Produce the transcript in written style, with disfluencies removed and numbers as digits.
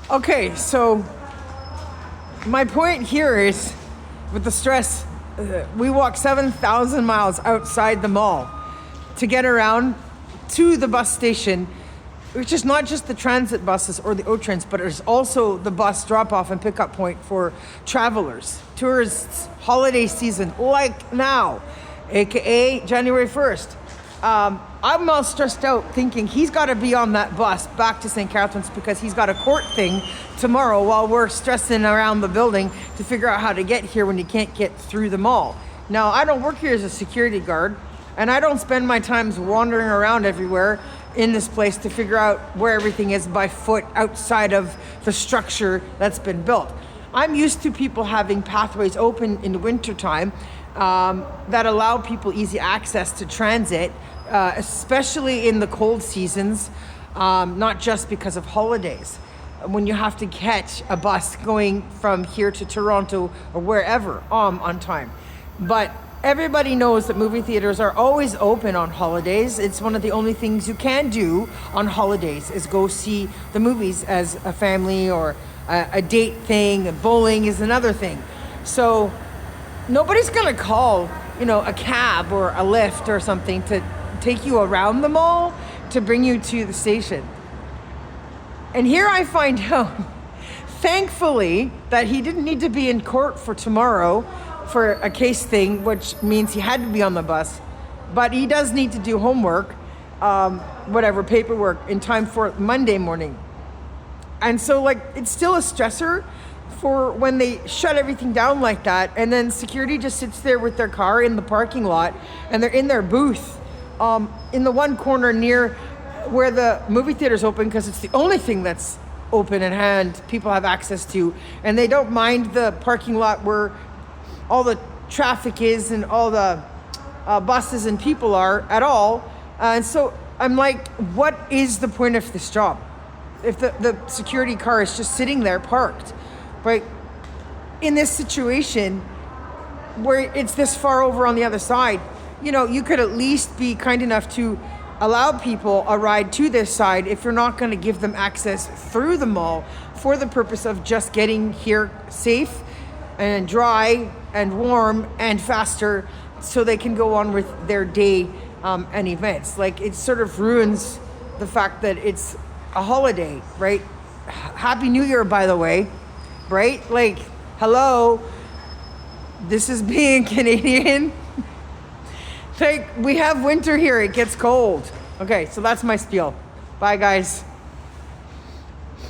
Okay, so my point here is with the stress, we walk 7,000 miles outside the mall to get around to the bus station, which is not just the transit buses or the O-Trains, but it's also the bus drop-off and pickup point for travelers, tourists, holiday season, like now, aka January 1st. I'm all stressed out thinking he's got to be on that bus back to St. Catharines because he's got a court thing tomorrow while we're stressing around the building to figure out how to get here when he can't get through the mall. Now, I don't work here as a security guard, and I don't spend my times wandering around everywhere in this place to figure out where everything is by foot outside of the structure that's been built. I'm used to people having pathways open in the wintertime that allow people easy access to transit, especially in the cold seasons, not just because of holidays. When you have to catch a bus going from here to Toronto or wherever on time. But everybody knows that movie theaters are always open on holidays. It's one of the only things you can do on holidays is go see the movies as a family or a date thing. Bowling is another thing. So nobody's gonna call, a cab or a Lyft or something to take you around the mall to bring you to the station. And here I find out, thankfully, that he didn't need to be in court for tomorrow for a case thing, which means he had to be on the bus. But he does need to do homework, paperwork in time for Monday morning. And so it's still a stressor for when they shut everything down like that, and then security just sits there with their car in the parking lot, and they're in their booth in the one corner near where the movie theater's open, because it's the only thing that's open and hand people have access to, and they don't mind the parking lot where all the traffic is and all the buses and people are at all. And so I'm like, what is the point of this job if the security car is just sitting there parked? Right? In this situation where it's this far over on the other side, you could at least be kind enough to allow people a ride to this side if you're not going to give them access through the mall for the purpose of just getting here safe and dry and warm and faster so they can go on with their day and events. It sort of ruins the fact that it's a holiday, right? Happy New Year, by the way. Right? Hello, this is being Canadian. We have winter here, it gets cold. Okay, so that's my spiel. Bye, guys.